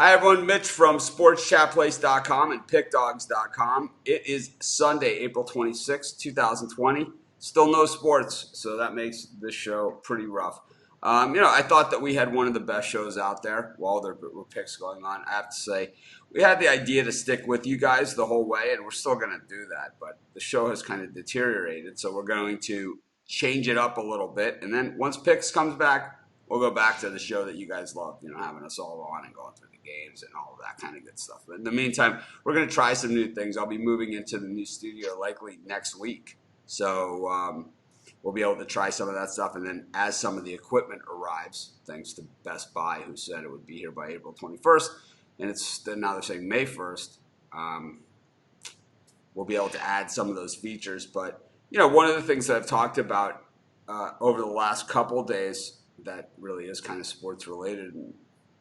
Hi, everyone. Mitch from SportsChatPlace.com and PickDogs.com. It is Sunday, April 26, 2020. Still no sports, so that makes this show pretty rough. I thought that we had one of the best shows out there while there were picks going on. I have to say, we had the idea to stick with you guys the whole way, and we're still going to do that. But the show has kind of deteriorated, so we're going to change it up a little bit. And then once picks comes back, we'll go back to the show that you guys love, having us all on and going through the games and all of that kind of good stuff. But in the meantime, we're going to try some new things. I'll be moving into the new studio likely next week. So we'll be able to try some of that stuff. And then as some of the equipment arrives, thanks to Best Buy, who said it would be here by April 21st, and now they're saying May 1st, we'll be able to add some of those features. But, one of the things that I've talked about over the last couple of days that really is kind of sports related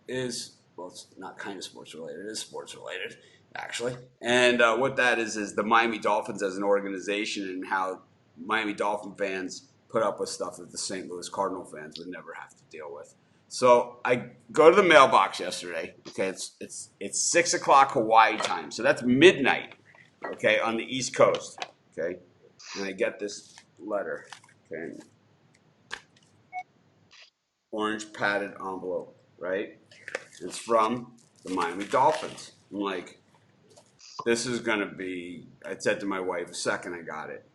is, well, it's not kind of sports related, it is sports related, actually. And what that is the Miami Dolphins as an organization and how Miami Dolphin fans put up with stuff that the St. Louis Cardinal fans would never have to deal with. So I go to the mailbox yesterday. Okay, it's 6 o'clock Hawaii time, so that's midnight. Okay, on the East Coast. Okay, and I get this letter. Okay, orange padded envelope, right? It's from the Miami Dolphins. I'm like, this is going to be, I said to my wife the second I got it,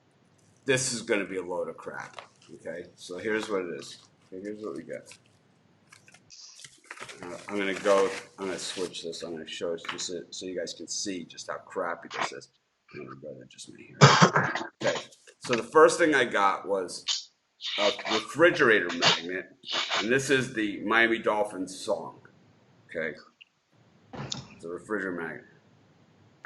this is going to be a load of crap. Okay, so here's what it is. Okay, here's what we get. I'm going to switch this. I'm going to show it just so you guys can see just how crappy this is. My brother just made here. Okay, so the first thing I got was a refrigerator magnet, and this is the Miami Dolphins song. Okay, it's a refrigerator magnet.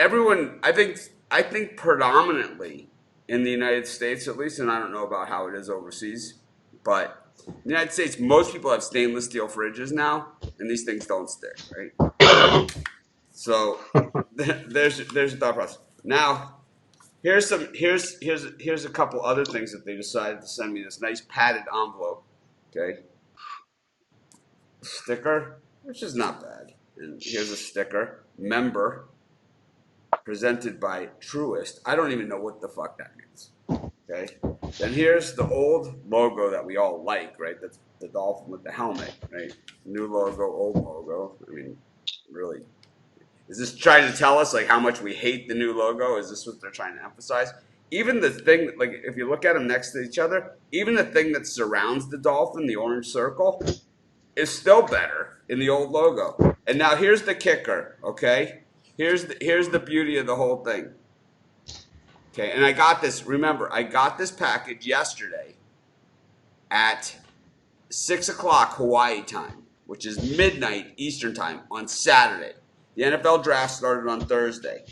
Everyone, I think predominantly in the United States, at least, and I don't know about how it is overseas, but in the United States, most people have stainless steel fridges now, and these things don't stick, right? So there's a thought process. Now, here's a couple other things that they decided to send me. This nice padded envelope, okay, sticker, which is not bad, and here's a sticker, member, presented by Truist. I don't even know what the fuck that means. Okay. Then here's the old logo that we all like, right? That's the dolphin with the helmet, right? New logo, old logo. I mean, really, is this trying to tell us like how much we hate the new logo? Is this what they're trying to emphasize? Even the thing, like if you look at them next to each other, even the thing that surrounds the dolphin, the orange circle, is still better in the old logo. And now here's the kicker, okay? Here's the beauty of the whole thing. Okay, and I got this, remember, I got this package yesterday at 6 o'clock Hawaii time, which is midnight Eastern time on Saturday. The NFL draft started on Thursday.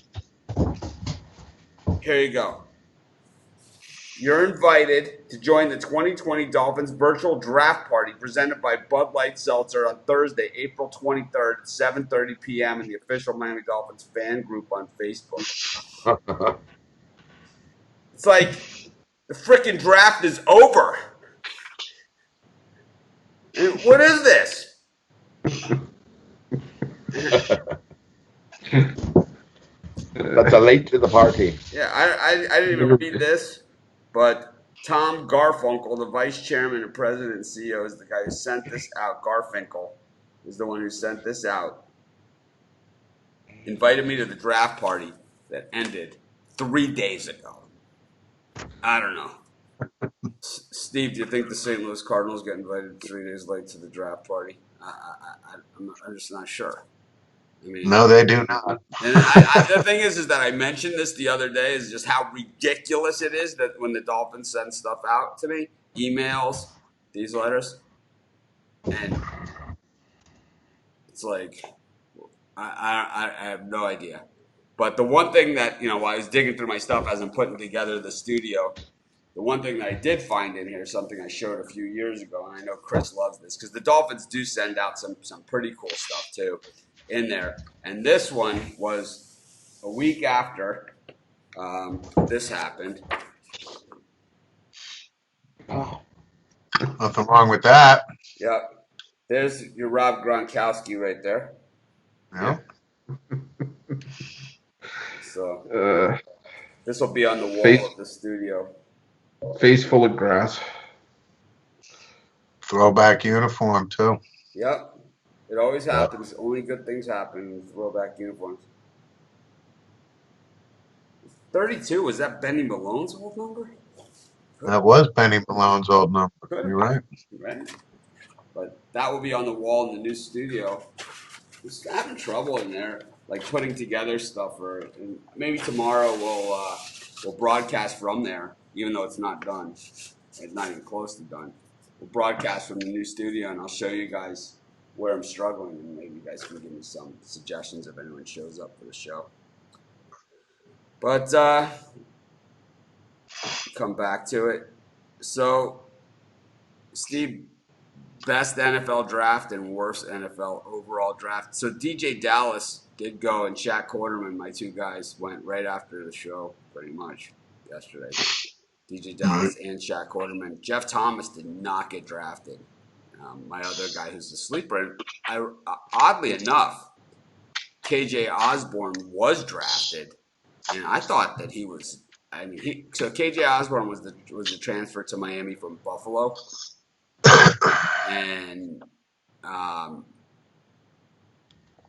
Here you go. You're invited to join the 2020 Dolphins virtual draft party presented by Bud Light Seltzer on Thursday, April 23rd at 7:30 p.m. in the official Miami Dolphins fan group on Facebook. It's like the freaking draft is over. What is this? That's a late to the party. Yeah, I didn't even read this, but Tom Garfunkel, the vice chairman and president and CEO, is the guy who sent this out. Garfinkel is the one who sent this out. Invited me to the draft party that ended 3 days ago. I don't know. Steve, do you think the St. Louis Cardinals get invited 3 days late to the draft party? I'm just not sure. I mean, no, they do not. And the thing is that I mentioned this the other day is just how ridiculous it is that when the Dolphins send stuff out to me, emails, these letters, and it's like I have no idea. But the one thing that while I was digging through my stuff as I'm putting together the studio, the one thing that I did find in here, something I showed a few years ago, and I know Chris loves this because the Dolphins do send out some pretty cool stuff too in there. And this one was a week after this happened. Oh, nothing wrong with that. Yep. There's your Rob Gronkowski right there. Yeah. So this will be on the wall face of the studio. face full of grass. Throwback uniform too. Yep. It always happens. Only good things happen with throwback uniforms. 32, was that Benny Malone's old number? That was Benny Malone's old number. Could have You're right. been, right? But that will be on the wall in the new studio. Just having trouble in there, like putting together stuff, or and maybe tomorrow we'll broadcast from there, even though it's not done. It's not even close to done. We'll broadcast from the new studio, and I'll show you guys where I'm struggling, and maybe you guys can give me some suggestions if anyone shows up for the show. But come back to it. So, Steve, best NFL draft and worst NFL overall draft. So DJ Dallas did go, and Shaq Quarterman, my two guys, went right after the show, pretty much yesterday. DJ Dallas and Shaq Quarterman. Jeff Thomas did not get drafted. My other guy, who's the sleeper, oddly enough, KJ Osborne was drafted, and I thought that he was. I mean, so KJ Osborne was the transfer to Miami from Buffalo, and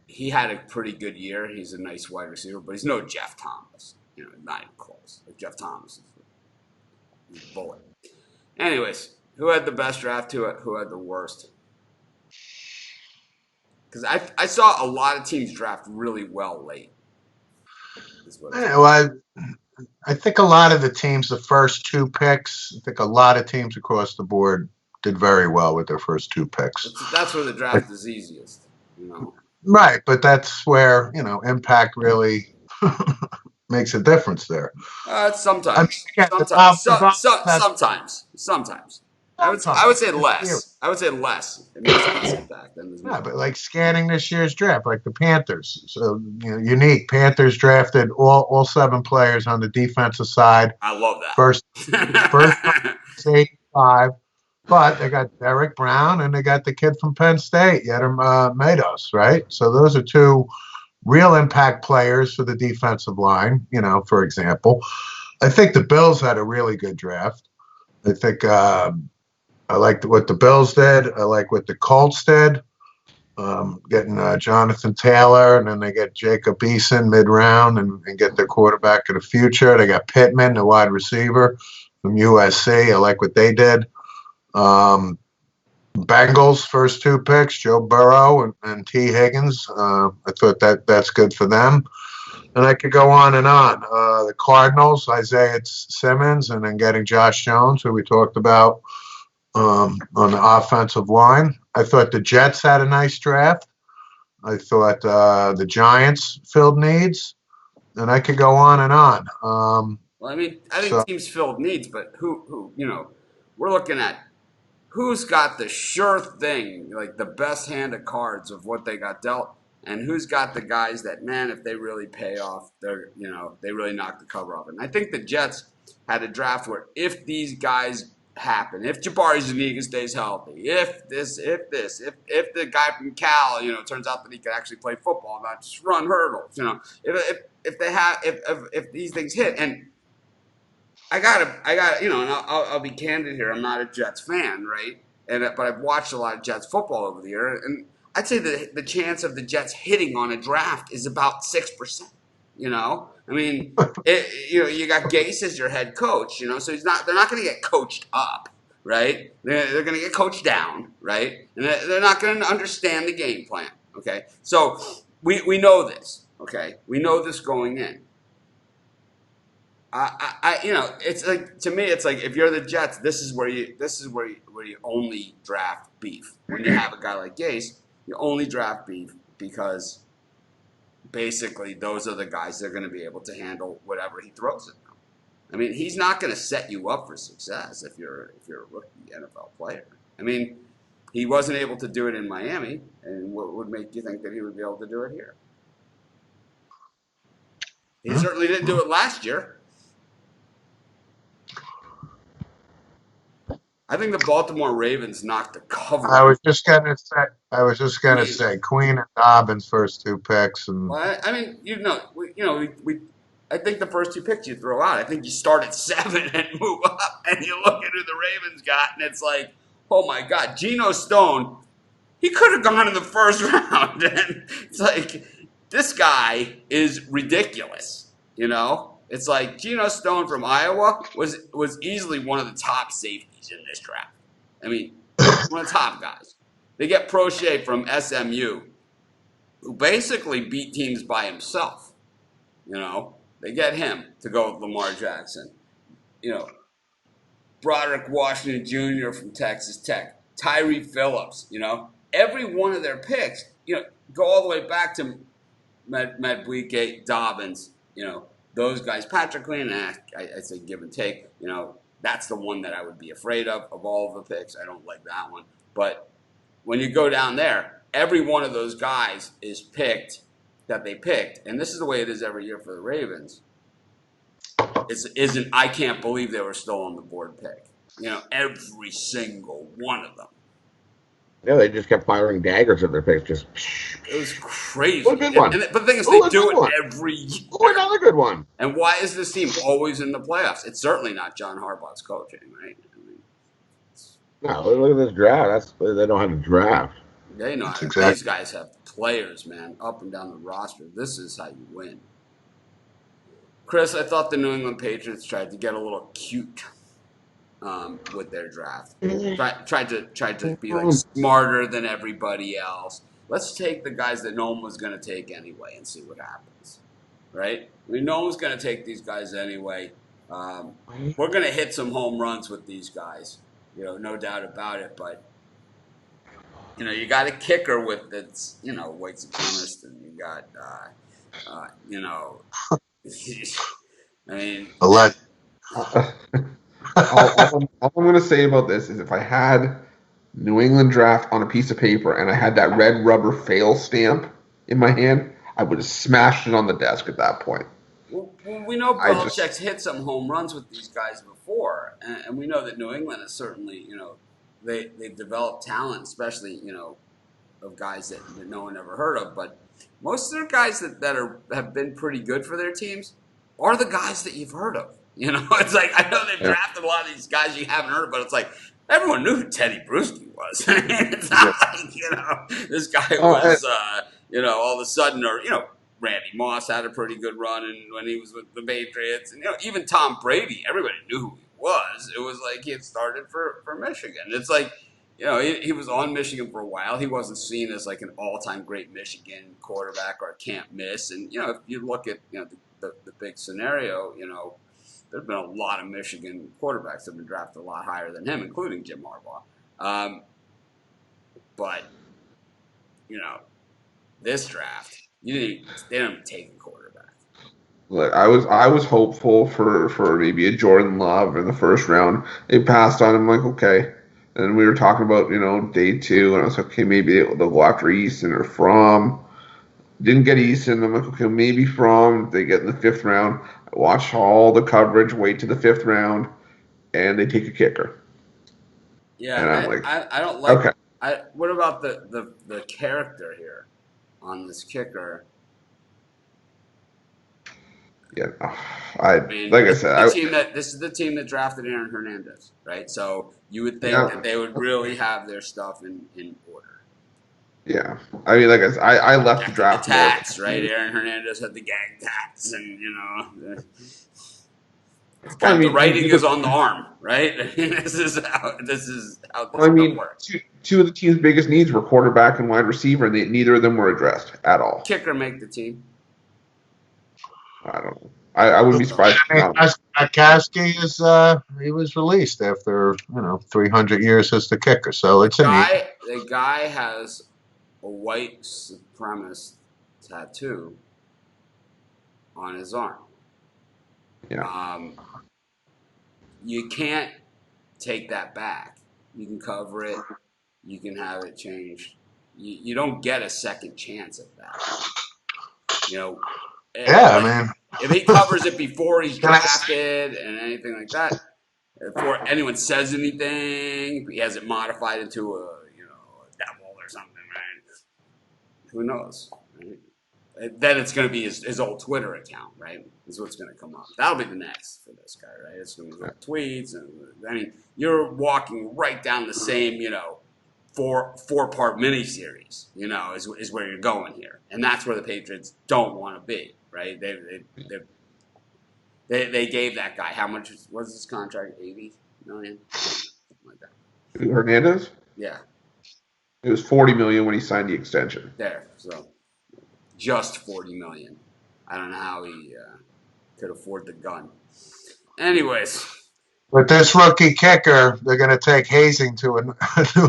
he had a pretty good year. He's a nice wide receiver, but he's no Jeff Thomas. You know, not even close. Like Jeff Thomas is a bullet. Anyways, who had the best draft? Who had the worst? Because I saw a lot of teams draft really well late. Well, I think a lot of the teams, the first two picks, I think a lot of teams across the board did very well with their first two picks. That's where the draft is easiest, you know. Right, but that's where, impact really makes a difference there. Sometimes. Sometimes. I would say less. I would say less. It makes less impact than there's more. Yeah, but like scanning this year's draft, like the Panthers. So, unique. Panthers drafted all 7 players on the defensive side. I love that. First 85. But they got Derek Brown and they got the kid from Penn State, Yetur Matos, right? So those are 2 real impact players for the defensive line, for example. I think the Bills had a really good draft. I think I liked what the Bills did. I like what the Colts did, getting Jonathan Taylor, and then they get Jacob Eason mid-round and get their quarterback of the future. They got Pittman, the wide receiver from USC. I like what they did. Bengals first 2 picks, Joe Burrow and T. Higgins. I thought that's good for them. And I could go on and on. The Cardinals, Isaiah Simmons, and then getting Josh Jones, who we talked about on the offensive line. I thought the Jets had a nice draft. I thought the Giants filled needs. And I could go on and on. Well, I mean, I think teams filled needs, but who we're looking at who's got the sure thing, like the best hand of cards of what they got dealt, and who's got the guys that, man, if they really pay off, they really knock the cover off. And I think the Jets had a draft where if these guys happen, if Jabari Zuniga stays healthy, if the guy from Cal, turns out that he can actually play football, not just run hurdles, if these things hit. And I gotta, and I'll be candid here. I'm not a Jets fan, right? But I've watched a lot of Jets football over the year, and I'd say the chance of the Jets hitting on a draft is about 6%. I mean, you got Gase as your head coach, so they're not going to get coached up, right? They're going to get coached down, right? And they're not going to understand the game plan, okay? So we know this, okay? We know this going in. It's like, to me, it's like if you're the Jets, this is where you only draft beef. When you have a guy like Gase, you only draft beef because basically those are the guys that are going to be able to handle whatever he throws at them. I mean, he's not going to set you up for success if you're a rookie NFL player. I mean, he wasn't able to do it in Miami, and what would make you think that he would be able to do it here? He certainly didn't do it last year. I think the Baltimore Ravens knocked the cover. I was just gonna Queen. say Queen and Dobbins first two picks, and Well, I mean, I think the first two picks you throw out. I think you start at 7 and move up, and you look at who the Ravens got, and it's like, oh my God, Geno Stone. He could have gone in the first round, and it's like this guy is ridiculous. It's like Geno Stone from Iowa was easily one of the top safeties in this draft. I mean, one of the top guys. They get Prochet from SMU, who basically beat teams by himself. They get him to go with Lamar Jackson. Broderick Washington Jr. from Texas Tech, Tyree Phillips. Every one of their picks. Go all the way back to Madubuike, Dobbins. Those guys. Patrick Queen, I say give and take. That's the one that I would be afraid of all of the picks. I don't like that one. But when you go down there, every one of those guys is picked that they picked, and this is the way it is every year for the Ravens. Isn't I can't believe they were still on the board pick. Every single one of them. Yeah, they just kept firing daggers at their picks. It was crazy. What a good one. But the thing is, Ooh, they a do good it one. every year. Oh, another good one. And why is this team always in the playoffs? It's certainly not John Harbaugh's coaching, right? No, look at this draft. They don't have a draft. They know how exactly. These guys have players, man, up and down the roster. This is how you win. Chris, I thought the New England Patriots tried to get a little cute with their draft. Tried to be like smarter than everybody else. Let's take the guys that no one was going to take anyway and see what happens, right? I mean, no one's going to take these guys anyway. We're going to hit some home runs with these guys, no doubt about it. But you got a kicker with that's white supremacist, and you got I mean, elect. all I'm going to say about this is if I had New England draft on a piece of paper and I had that red rubber fail stamp in my hand, I would have smashed it on the desk at that point. Well, we know Belichick's hit some home runs with these guys before, and we know that New England is certainly, they've developed talent, especially, of guys that no one ever heard of. But most of their guys that have been pretty good for their teams are the guys that you've heard of. It's like, I know they've drafted a lot of these guys you haven't heard of, but it's like, everyone knew who Teddy Bruschi was. It's not like, this guy was, all of a sudden, or, Randy Moss had a pretty good run when he was with the Patriots. And, even Tom Brady, everybody knew who he was. It was like he had started for Michigan. It's like, he was on Michigan for a while. He wasn't seen as like an all-time great Michigan quarterback or can't miss. And, if you look at, the big scenario, there's been a lot of Michigan quarterbacks that have been drafted a lot higher than him, including Jim Harbaugh. But, this draft, they didn't take a quarterback. Look, I was hopeful for maybe a Jordan Love in the first round. They passed on him, like, okay. And we were talking about, day 2, and I was like, okay, maybe they'll go after Easton or Fromm. Didn't get Easton. I'm like, okay, maybe Fromm. They get in the 5th round. I watch all the coverage, wait to the 5th round, and they take a kicker. Yeah, and I'm like, I don't like. Okay. What about the character here on this kicker? Yeah, this is the team that drafted Aaron Hernandez, right? So you would think that they would really have their stuff in order. Yeah, I mean, like I said, I left the draft. The tats, right? Aaron Hernandez had the gang tats, and the writing is on the arm, right? This is how this works. Two of the team's biggest needs were quarterback and wide receiver, and neither of them were addressed at all. Kicker make the team. I don't know. I wouldn't be surprised. Kasky he was released after 300 years as the kicker, so it's the guy has a white supremacist tattoo on his arm. Yeah. You can't take that back. You can cover it. You can have it changed. You don't get a second chance at that. Yeah, man. If he covers it before he's drafted and anything like that, before anyone says anything, he has it modified into a devil or something, right? Who knows? Right? Then it's going to be his old Twitter account, right? Is what's going to come up. That'll be the next for this guy, right? It's going to be tweets, and I mean, you're walking right down the same, four-part miniseries, is where you're going here, and that's where the Patriots don't want to be, right? They gave that guy how much was his contract? $80 million, something like that. Hernandez? Yeah, It was $40 million when he signed the extension. there. So just $40 million. I don't know how he could afford the gun. Anyways, With this rookie kicker, they're going to take hazing to a new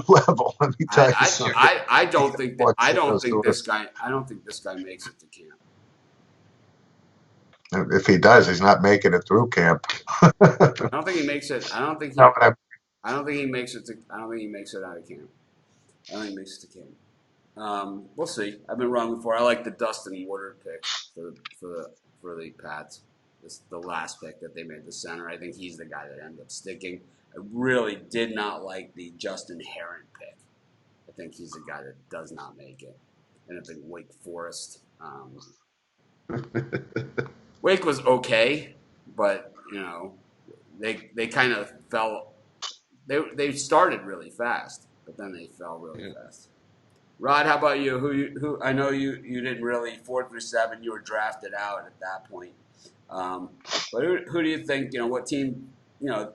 level. Let me tell you something. I don't think this guy makes it to camp. If he does, he's not making it through camp. I don't think he makes it. I don't think he makes it out of camp. I don't think he makes it to camp. We'll see. I've been wrong before. I like the Dustin Woodard pick for the Pats. The last pick that they made, the center. I think he's the guy that ended up sticking. I really did not like the Justin Herron pick. I think he's the guy that does not make it. And I think Wake Forest. Wake was okay, but they kind of fell. They started really fast, but then they fell really fast. Rod, how about you? Who I know you didn't really 4 through 7. You were drafted out at that point. But who do you think? What team? How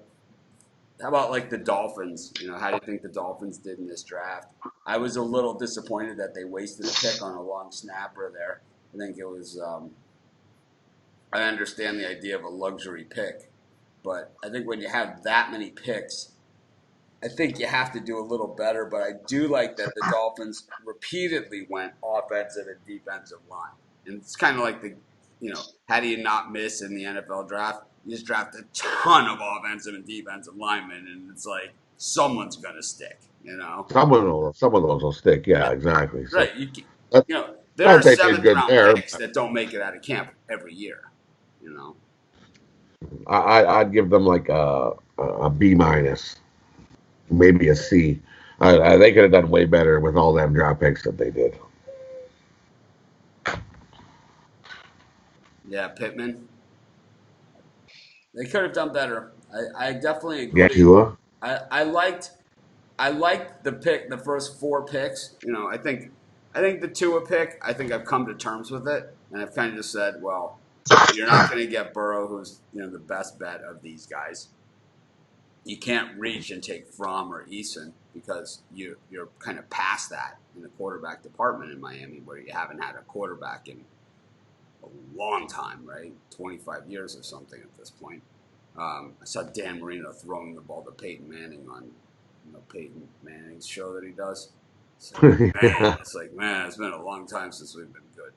about like the Dolphins? How do you think the Dolphins did in this draft? I was a little disappointed that they wasted a pick on a long snapper there. I think it was. I understand the idea of a luxury pick, but I think when you have that many picks, I think you have to do a little better. But I do like that the Dolphins repeatedly went offensive and defensive line, and it's kind of like how do you not miss in the NFL draft? You just draft a ton of offensive and defensive linemen, and it's like someone's gonna stick. Some of those will stick. Yeah, exactly. Right. There are 7th-round picks that don't make it out of camp every year. I'd give them like a B minus, maybe a C. They could have done way better with all them draft picks that they did. Yeah, Pittman. They could have done better. I definitely agree. Yeah, Tua. I liked the pick, the first 4 picks. I think the Tua pick. I think I've come to terms with it, and I've kind of just said, well, you're not going to get Burrow, who's the best bet of these guys. You can't reach and take Fromm or Eason because you're kind of past that in the quarterback department in Miami, where you haven't had a quarterback in a long time, right? 25 years or something at this point. I saw Dan Marino throwing the ball to Peyton Manning on Peyton Manning's show that he does. So, man, it's been a long time since we've been good.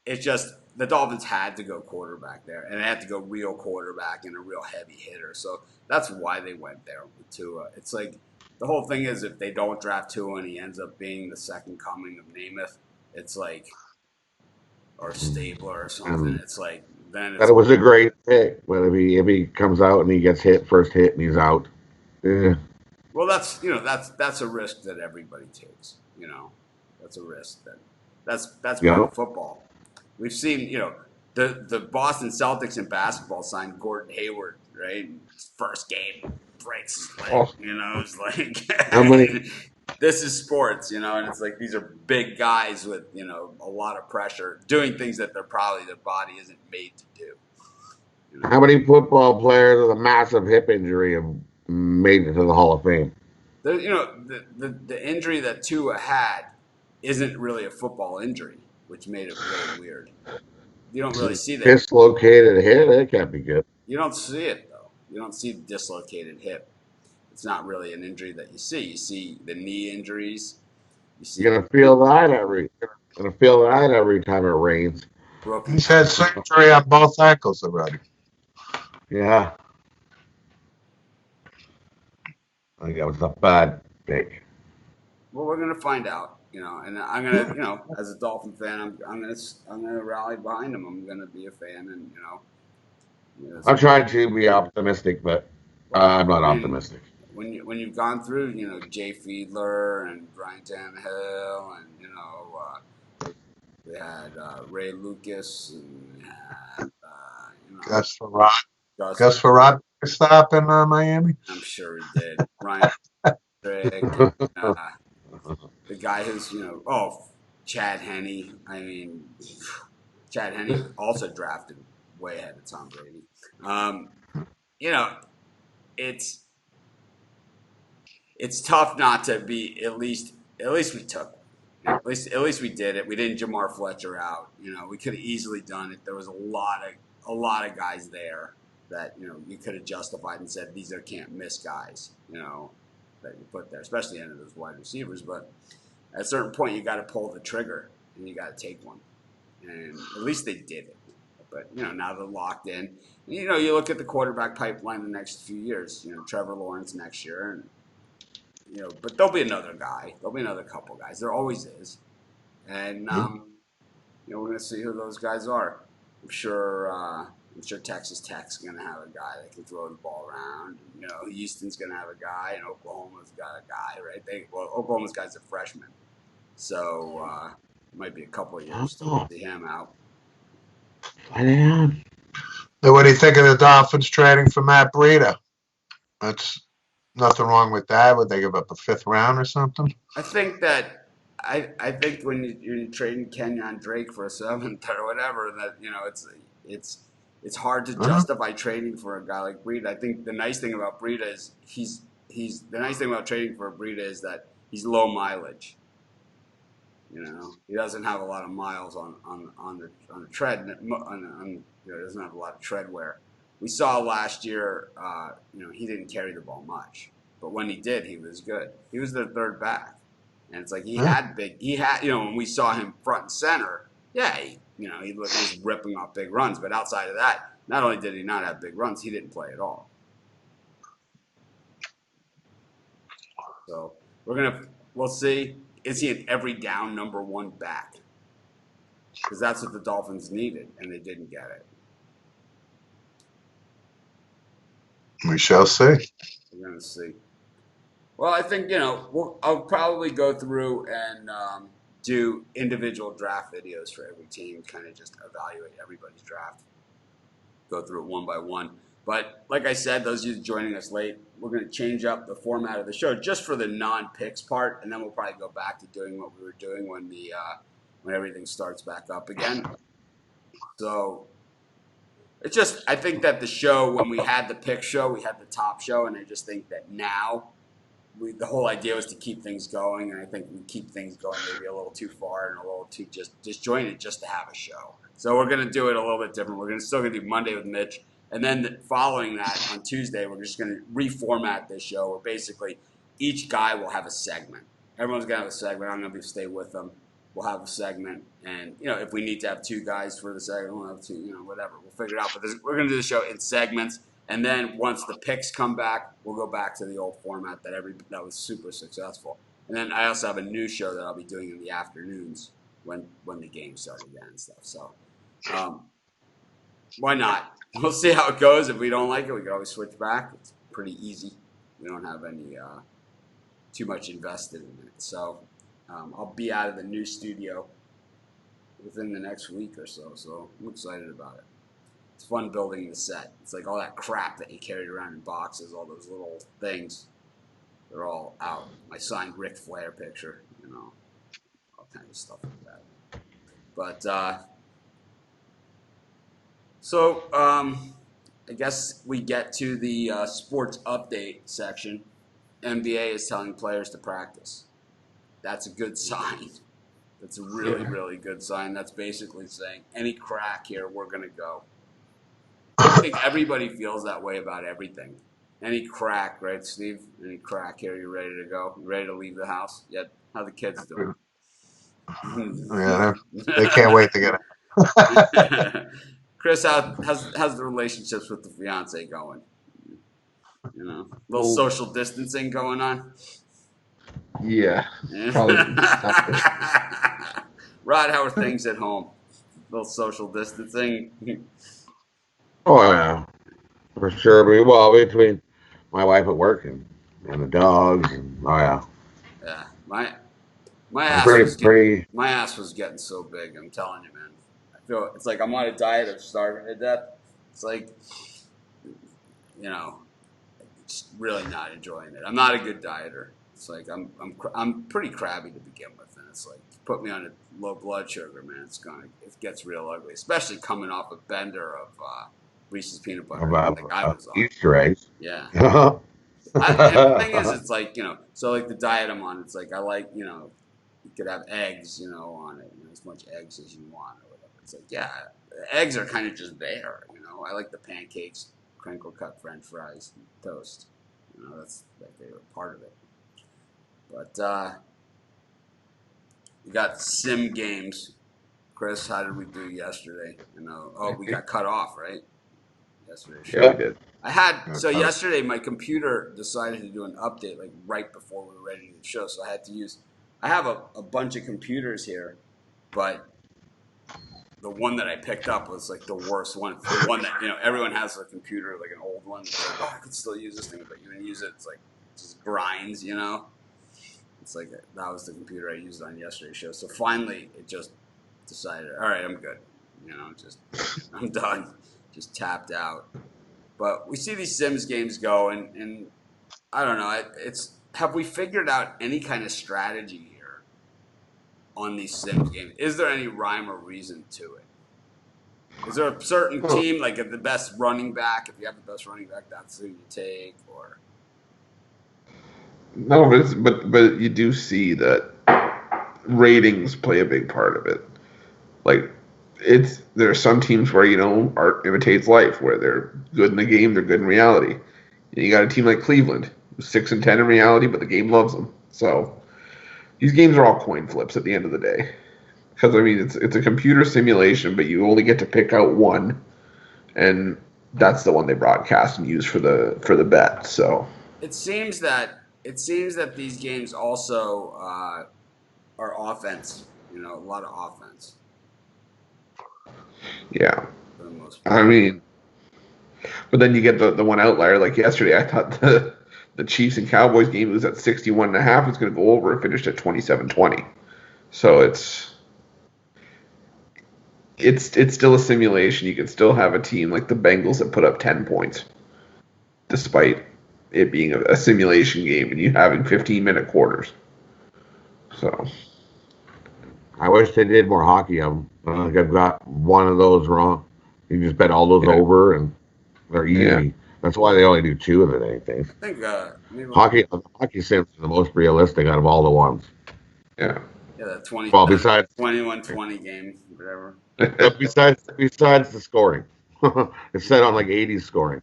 It's just the Dolphins had to go quarterback there, and they had to go real quarterback and a real heavy hitter. So that's why they went there with Tua. It's like the whole thing is if they don't draft Tua and he ends up being the second coming of Namath, it's like, or Stabler or something. It's like then That was a great pick, but if he comes out and he gets first hit and he's out, yeah. Well, that's a risk that everybody takes. That's a risk that's part of football. We've seen the Boston Celtics in basketball signed Gordon Hayward, right? First game breaks his leg. It's like How many? This is sports, and it's like these are big guys with a lot of pressure doing things that their body isn't made to do. How many football players with a massive hip injury have made it to the Hall of Fame? The injury that Tua had isn't really a football injury, which made it really weird. You don't really see that. Dislocated hip? That can't be good. You don't see it, though. You don't see the dislocated hip. It's not really an injury that you see. You see the knee injuries. You're gonna feel that every time it rains. He's had surgery on both ankles already. Yeah. I think that was a bad pick. Well, we're gonna find out, and I'm gonna, as a Dolphin fan, I'm gonna rally behind him. I'm gonna be a fan, and You know, I'm trying to be optimistic, but I'm not I mean, optimistic. when you've gone through, Jay Fiedler and Brian Tannehill, and we had Ray Lucas, and we had Gus Farrat. Gus. Gus Farrat stop in Miami. I'm sure he did. Ryan Drake, and, the guy who's Chad Henne. I mean, Chad Henne also drafted way ahead of Tom Brady. Um, you know, it's it's tough not to be at least we took one. At least we did it. We didn't Jamar Fletcher out. We could have easily done it. There was a lot of guys there that you could have justified and said these are can't miss guys. That you put there, especially any of those wide receivers. But at a certain point, you got to pull the trigger and you got to take one. And at least they did it. But now they're locked in. You look at the quarterback pipeline the next few years. Trevor Lawrence next year, and but there'll be another guy. There'll be another couple guys. There always is. And we're gonna see who those guys are. I'm sure. I'm sure Texas Tech's gonna have a guy that can throw the ball around. Houston's gonna have a guy, and Oklahoma's got a guy, right? Oklahoma's guy's a freshman, so it might be a couple of years to see him out. So what do you think of the Dolphins trading for Matt Breida? That's nothing wrong with that. Would they give up a 5th round or something? I think when you're trading Kenyon Drake for a 7th or whatever, that it's hard to justify trading for a guy like Breida. I think the nice thing about Breida is the nice thing about trading for Breida is that he's low mileage. He doesn't have a lot of miles on the tread. He doesn't have a lot of tread wear. We saw last year, he didn't carry the ball much, but when he did, he was good. He was their third back, and it's like he had when we saw him front and center, he was ripping off big runs. But outside of that, not only did he not have big runs, he didn't play at all. So we'll see. Is he an every down number 1 back? Because that's what the Dolphins needed, and they didn't get it. We shall see. We're going to see. Well, I think, I'll probably go through and do individual draft videos for every team, kind of just evaluate everybody's draft, go through it one by one. But like I said, those of you joining us late, we're going to change up the format of the show just for the non-picks part, and then we'll probably go back to doing what we were doing when everything starts back up again. So it's just, I think that the show, when we had the pick show, we had the top show, and I just think that now the whole idea was to keep things going, and I think we keep things going maybe a little too far and a little too just disjointed just to have a show. So we're going to do it a little bit different. We're still going to do Monday with Mitch. And then following that on Tuesday, we're just going to reformat this show where basically each guy will have a segment. Everyone's going to have a segment. I'm going to stay with them. We'll have a segment. And, if we need to have 2 guys for the segment, we'll have 2, whatever. We'll figure it out. But we're going to do the show in segments. And then once the picks come back, we'll go back to the old format that was super successful. And then I also have a new show that I'll be doing in the afternoons when the games start again and stuff. So why not? We'll see how it goes. If we don't like it, we can always switch back. It's pretty easy. We don't have any too much invested in it. So I'll be out of the new studio within the next week or so. So I'm excited about it. It's fun building the set. It's like all that crap that you carried around in boxes, all those little things. They're all out. My signed Ric Flair picture, all kinds of stuff like that. But so I guess we get to the sports update section. NBA is telling players to practice. That's a good sign. That's a really, really good sign. That's basically saying any crack here, we're going to go. I think everybody feels that way about everything. Any crack, right, Steve? Any crack here, you ready to go? You ready to leave the house? Yet, how the kids doing? Yeah, they can't wait to get it. Chris, how's the relationships with the fiance going? A little social distancing going on? Yeah. Probably. Rod, how are things at home? A little social distancing? Oh yeah, for sure. Well, between my wife at work and the dogs, and oh yeah, Yeah, my I'm ass was pretty. my ass was getting so big. I'm telling you, man. I feel it's like I'm on a diet of starving to death. It's like, you know, it's really not enjoying it. I'm not a good dieter. It's like I'm pretty crabby to begin with, and it's like put me on a low blood sugar, man. It gets real ugly, especially coming off a bender of Reese's peanut butter About like I was on. Easter eggs. Yeah. Yeah. And the thing is, it's like, so like the diet I'm on, it's like I like, you could have eggs, on it, as much eggs as you want or whatever. It's like, yeah, the eggs are kind of just there, I like the pancakes, crinkle cut French fries, and toast. That's my favorite part of it. But we got sim games. Chris, how did we do yesterday? Oh, we got cut off, right? Yesterday. Yeah, we did. So yesterday my computer decided to do an update like right before we were ready to do the show, so I have a bunch of computers here, but the one that I picked up was like the worst one. The one that everyone has a computer like an old one. It's like, oh, I could still use this thing, but you don't use it. It's like it just grinds. It's like that was the computer I used on yesterday's show. So finally, it just decided, all right, I'm good. I'm done. Just tapped out. But we see these Sims games go, and I don't know. Have we figured out any kind of strategy here on these Sims games? Is there any rhyme or reason to it? Is there a certain team, like the best running back? If you have the best running back, that's who you take, or No, but you do see that ratings play a big part of it. Like there are some teams where art imitates life, where they're good in the game, they're good in reality. And you got a team like Cleveland, who's 6-10 in reality, but the game loves them. So these games are all coin flips at the end of the day. Because I mean, it's a computer simulation, but you only get to pick out one, and that's the one they broadcast and use for the bet. So it seems that these games also are offense. A lot of offense. Yeah, For the most part. I mean, but then you get the one outlier. Like yesterday, I thought the Chiefs and Cowboys game was at 61.5. It's going to go over. It finished at 27-20. So it's still a simulation. You can still have a team like the Bengals that put up 10 points, despite it being a simulation game and you having 15-minute quarters. So I wish they did more hockey of them. I think I've got one of those wrong. You just bet all those over, and they're easy. Yeah. That's why they only do two of the things. I think Hockey sims are the most realistic out of all the ones. Yeah. Yeah, that 20, Well, besides 21-20 game, whatever. besides the scoring, it's set on like 80s scoring.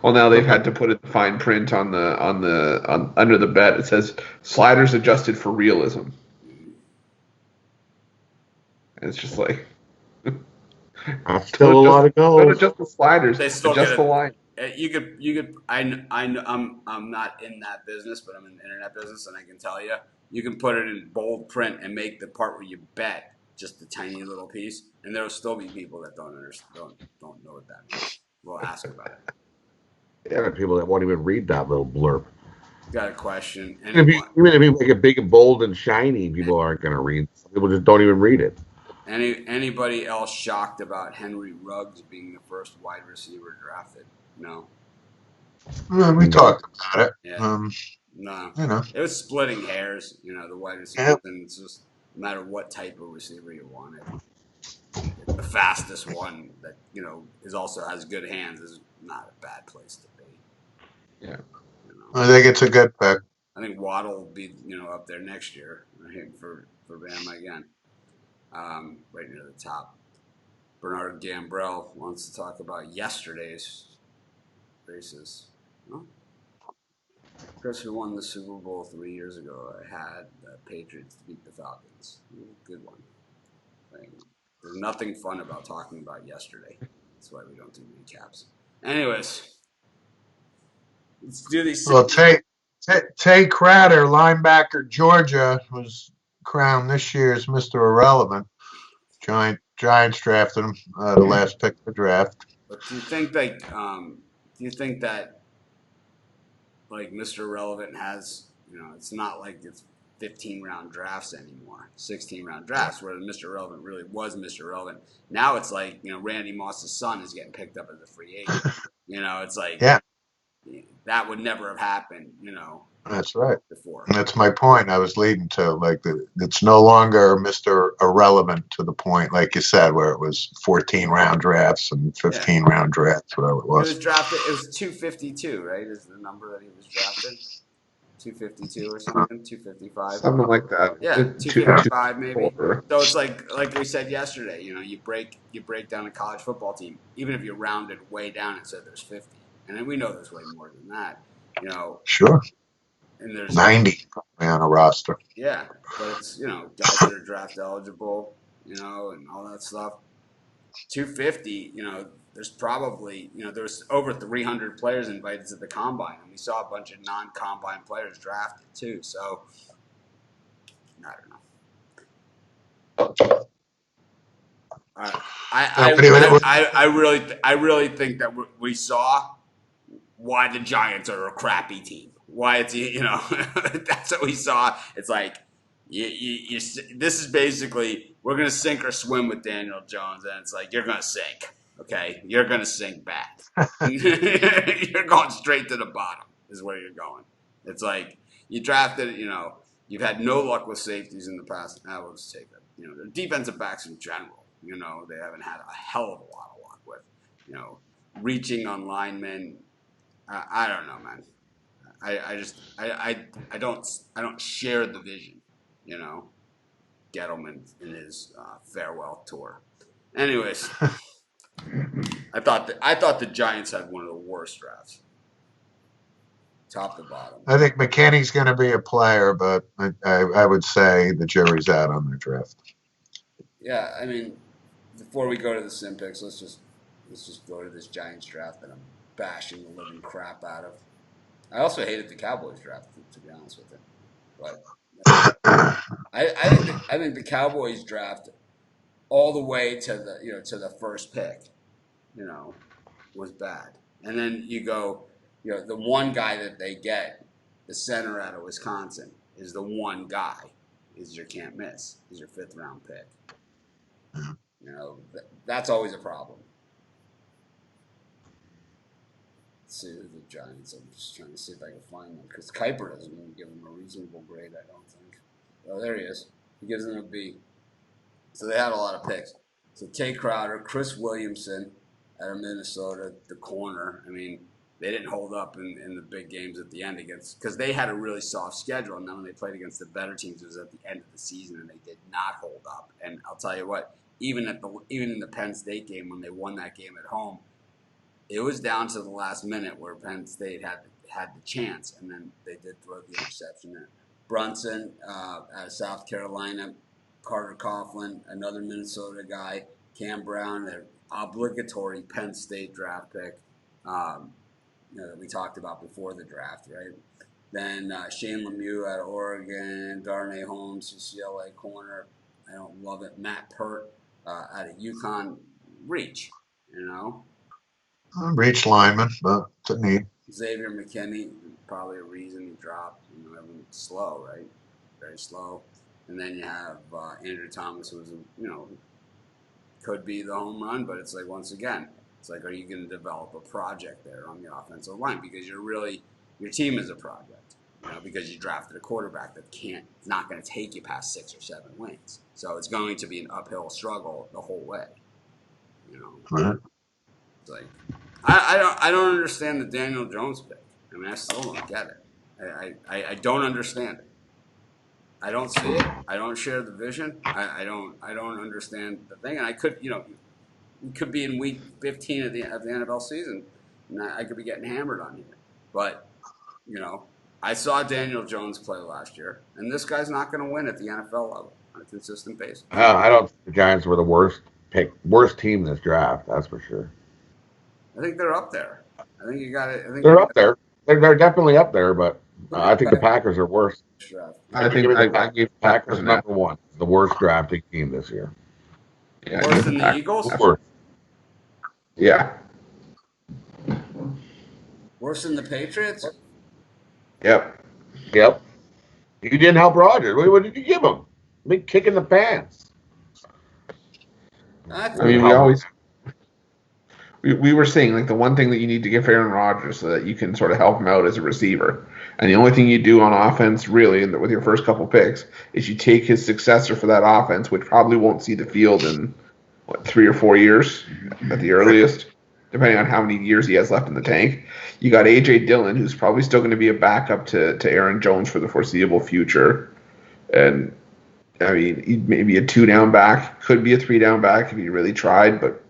Well, now they've had to put a fine print on under the bet. It says sliders adjusted for realism. And it's just like That's still a lot of don't goals. adjust the sliders. They still Adjust get the line. You could. I know. I'm not in that business, but I'm in the internet business, and I can tell you can put it in bold print and make the part where you bet just a tiny little piece, and there will still be people that don't know what that means. We'll ask about it. Yeah, there are people that won't even read that little blurb. Got a question? Even if you make it big and bold and shiny, people aren't going to read. People just don't even read it. Anybody else shocked about Henry Ruggs being the first wide receiver drafted? No. We talked about it. Yeah. No. It was splitting hairs. The wide receiver thing. It's just no matter what type of receiver you wanted. The fastest one that is also has good hands is not a bad place to be. Yeah. I think it's a good pick. I think Waddle will be up there next year for Bama again. Right near the top. Bernard Gambrell wants to talk about yesterday's races. Huh? Chris, who won the Super Bowl 3 years ago, had the Patriots beat the Falcons. Good one. There's nothing fun about talking about yesterday. That's why we don't do recaps. Anyways, let's do these. Well, Tay Crowder, linebacker, Georgia, was crowned this year's Mr. Irrelevant. Giants drafted him, the last pick of the draft. But do you think that like Mr. Irrelevant has, it's not like it's 15-round drafts anymore, 16-round drafts, where Mr. Irrelevant really was Mr. Irrelevant. Now it's like, Randy Moss's son is getting picked up as a free agent. It's like, Yeah, that would never have happened, that's right. before. And that's my point I was leading to. Like, it's no longer Mr. Irrelevant to the point, like you said, where it was 14-round drafts and 15-round drafts, whatever it He was was. drafted, it was 252, right? Is the number that he was drafted? 252 or something, 255. Something like that. Yeah, 255 maybe. So it's like we said yesterday, you break down a college football team, even if you rounded way down and said there's 50, and then we know there's way more than that, Sure. and there's 90 on a roster. Yeah, but it's guys that are draft eligible, and all that stuff. 250, there's probably there's over 300 players invited to the combine, and we saw a bunch of non-combine players drafted too. So I don't know. I really think that we saw why the Giants are a crappy team. Why it's that's what we saw. It's like this is basically, we're gonna sink or swim with Daniel Jones, and it's like, you're gonna sink. Okay, you're gonna sink bad. You're going straight to the bottom. Is where you're going. It's like you drafted. You've had no luck with safeties in the past. Now let's take it. Their defensive backs in general. They haven't had a hell of a lot of luck with. Reaching on linemen. I don't know, man. I don't share the vision. Gettleman in his farewell tour. Anyways, I thought the Giants had one of the worst drafts, top to bottom. I think McKinney's going to be a player, but I would say the jury's out on their draft. Yeah, I mean, before we go to the sim picks, let's just go to this Giants draft that I'm bashing the living crap out of. I also hated the Cowboys draft, to be honest with you, but I think the Cowboys draft all the way to the first pick, was bad. And then you go, the one guy that they get, the center out of Wisconsin, is the one guy, is your can't miss, is your 5th round pick. That's always a problem. Let's see the Giants. I'm just trying to see if I can find them, because Kuiper doesn't even give them a reasonable grade, I don't think. Oh, there he is. He gives them a B. So they had a lot of picks. So Tay Crowder, Chris Williamson out of Minnesota, the corner. I mean, they didn't hold up in the big games at the end because they had a really soft schedule, and then when they played against the better teams, it was at the end of the season, and they did not hold up. And I'll tell you what, even in the Penn State game, when they won that game at home, it was down to the last minute where Penn State had the chance, and then they did throw the interception in. Brunson out of South Carolina, Carter Coughlin, another Minnesota guy, Cam Brown, their obligatory Penn State draft pick that we talked about before the draft, right? Then Shane Lemieux out of Oregon, Darnay Holmes, UCLA corner. I don't love it. Matt Pert out of UConn. Reach, Reach lineman, but it's a need. Xavier McKinney, probably a reason he dropped. Slow, right? Very slow. And then you have Andrew Thomas, who's could be the home run, but it's like, once again, it's like, are you going to develop a project there on the offensive line? Because your team is a project, because you drafted a quarterback it's not going to take you past 6 or 7 wins. So it's going to be an uphill struggle the whole way. Right. It's like, I don't understand the Daniel Jones pick. I mean, I still don't get it. I don't understand it. I don't see it. I don't share the vision. I don't understand the thing. And I could, we could be in week 15 of the NFL season, and I could be getting hammered on here. But, I saw Daniel Jones play last year, and this guy's not going to win at the NFL level on a consistent basis. I don't think the Giants were the worst team in this draft. That's for sure. I think they're up there. I think you got it. They're up there. They're definitely up there, but I think the Packers are worse. I think I give the Packers number one, the worst drafting team this year. Yeah, worse than the Eagles? Worse. Yeah. Worse than the Patriots? Yep. Yep. You didn't help Rodgers. What did you give him? Big kick in the pants. That's I mean, Help. we were saying like the one thing that you need to give Aaron Rodgers so that you can sort of help him out as a receiver, and the only thing you do on offense really with your first couple picks is you take his successor for that offense, which probably won't see the field in 3 or 4 years at the earliest, depending on how many years he has left in the tank. You got AJ Dillon, who's probably still going to be a backup to Aaron Jones for the foreseeable future, and I mean maybe a 2-down back, could be a 3-down back if he really tried, but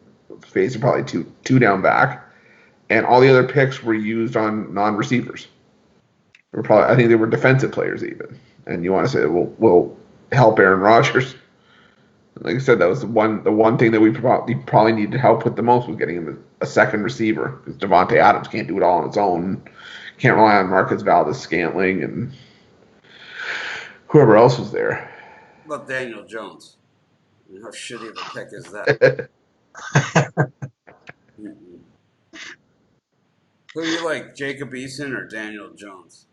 facing probably two down back, and all the other picks were used on non-receivers. I think they were defensive players even. And you want to say we'll help Aaron Rodgers. Like I said, that was the one thing that we probably needed help with the most was getting him a second receiver because Devontae Adams can't do it all on his own. Can't rely on Marcus Valdes-Scantling and whoever else was there. What about Daniel Jones? I mean, how shitty of a pick is that? Who do you like, Jacob Eason or Daniel Jones?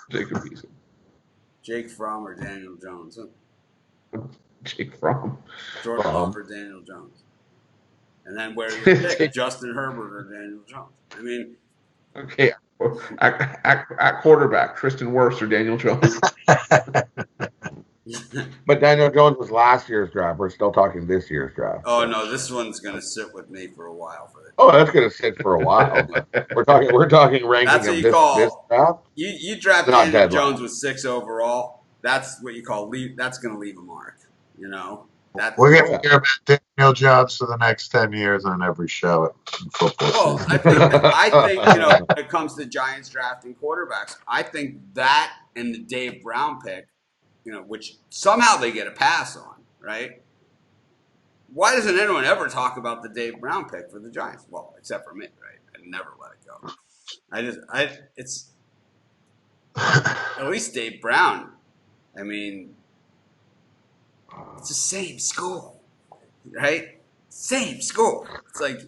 Jacob Eason. Jake Fromm or Daniel Jones? Jake Fromm. Jordan Love or Daniel Jones? And then where do you pick, Justin Herbert or Daniel Jones? I mean, okay, at quarterback, Tristan Wirfs or Daniel Jones. But Daniel Jones was last year's draft. We're still talking this year's draft. Oh no, this one's gonna sit with me for a while. Oh, that's gonna sit for a while. We're talking ranking That's what of you this call draft. You draft Not Daniel deadline. Jones with 6 overall. That's what you call leave. That's gonna leave a mark. You know. We're going to hear about Daniel Jones for the next 10 years on every show in football Well, season. I think when it comes to Giants drafting quarterbacks, I think that and the Dave Brown pick, which somehow they get a pass on, right? Why doesn't anyone ever talk about the Dave Brown pick for the Giants? Well, except for me, right? I never let it go. It's at least Dave Brown. I mean, it's the same school, right? Same school. It's like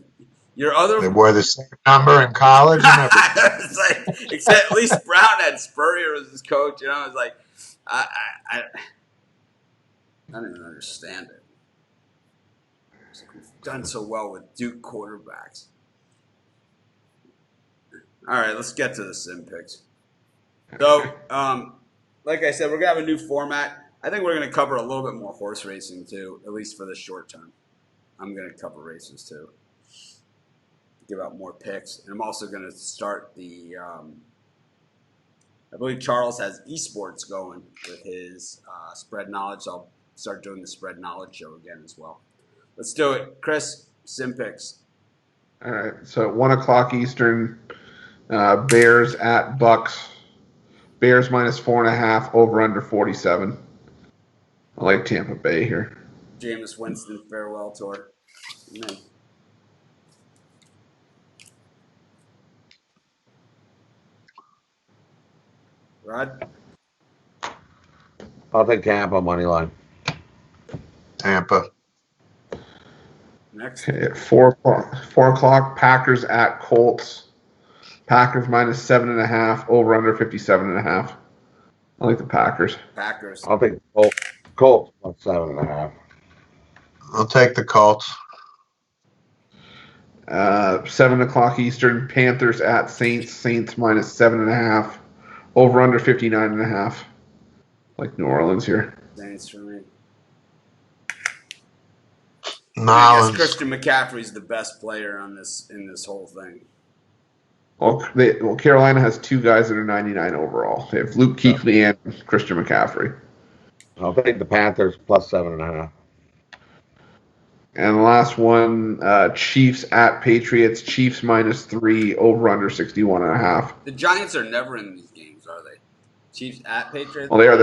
your other. They wore the same number in college and everything. It's like, except at least Brown had Spurrier as his coach. It's like I don't even understand it. We've done so well with Duke quarterbacks. All right, let's get to the sim picks. So, like I said, we're gonna have a new format. I think we're gonna cover a little bit more horse racing too, at least for the short term. I'm gonna cover races too. Give out more picks, and I'm also gonna start the. I believe Charles has esports going with his spread knowledge. So I'll start doing the spread knowledge show again as well. Let's do it, Chris. Sim picks. All right, so at 1:00 Eastern, Bears at Bucks. Bears minus 4.5, over under 47. I like Tampa Bay here. Jameis Winston farewell tour. Amen. Rod? I'll take Tampa money line. Tampa. Next. Okay, at 4:00, Packers at Colts. Packers minus 7.5, over under 57.5. I like the Packers. Packers. I'll take Colts plus 7.5. I'll take the Colts. 7:00 Eastern, Panthers at Saints. Saints minus 7.5, over under 59.5. Like New Orleans here. Saints for me. I guess Nolans. Christian McCaffrey's the best player in this whole thing. Well, Carolina has two guys that are 99 overall. They have Luke Kuechly and Christian McCaffrey. I'll take the Panthers plus 7.5. And the last one, Chiefs at Patriots. Chiefs minus 3, over under 61.5. The Giants are never in these games, are they? Chiefs at Patriots? Well, they are.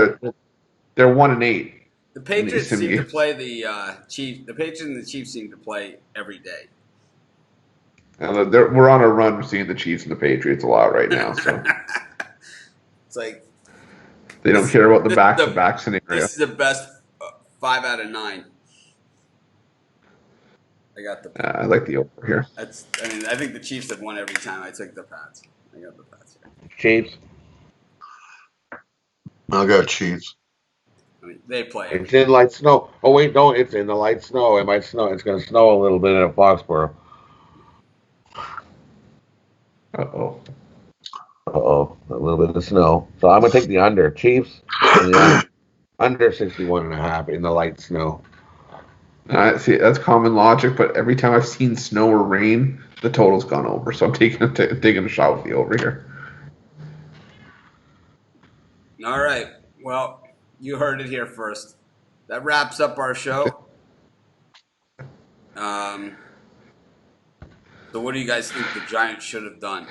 They're 1-8. The Patriots sim seem to games. play the Chiefs. The Patriots and the Chiefs seem to play every day. And we're on a run. We're seeing the Chiefs and the Patriots a lot right now. So It's like they don't care about the back-to-back scenario. this is the best 5 out of 9. I got the. I like the over here. I think the Chiefs have won every time I took the Pats. I got the Pats here. Chiefs. I'll go Chiefs. I mean, they play. It's in light snow. Oh wait, no, it's in the light snow. It might snow. It's going to snow a little bit in Foxborough. Uh-oh. Uh-oh, a little bit of snow. So I'm going to take the under. Chiefs and the under 61.5 in the light snow. See, that's common logic, but every time I've seen snow or rain, the total's gone over. So I'm taking a shot with the over here. All right. Well, you heard it here first. That wraps up our show. So what do you guys think the Giants should have done?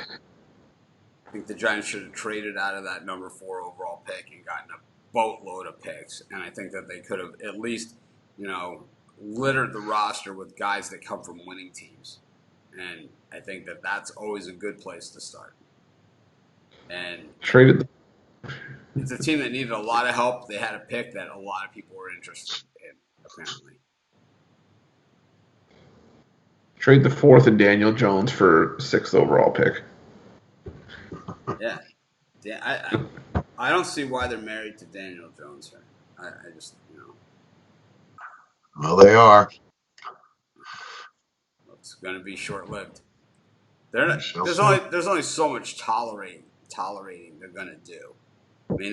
I think the Giants should have traded out of that number 4 overall pick and gotten a boatload of picks. And I think that they could have at least, littered the roster with guys that come from winning teams. And I think that that's always a good place to start. And Traded. It's a team that needed a lot of help. They had a pick that a lot of people were interested in, apparently. Trade the 4th and Daniel Jones for 6th overall pick. Yeah. I don't see why they're married to Daniel Jones here. I just, Well, they are. It's going to be short-lived. There's only so much tolerating they're going to do. I mean,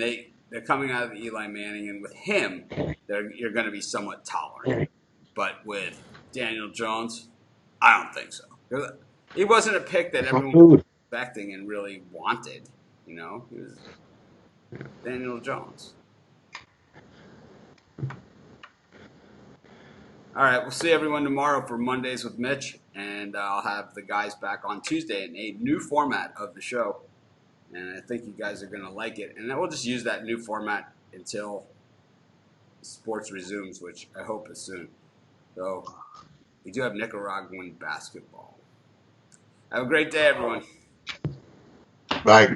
they're coming out of the Eli Manning, and with him, you're going to be somewhat tolerant. But with Daniel Jones, I don't think so. He wasn't a pick that everyone was expecting and really wanted. He was Daniel Jones. All right, we'll see everyone tomorrow for Mondays with Mitch, and I'll have the guys back on Tuesday in a new format of the show. And I think you guys are going to like it. And then we'll just use that new format until sports resumes, which I hope is soon. So we do have Nicaraguan basketball. Have a great day, everyone. Bye.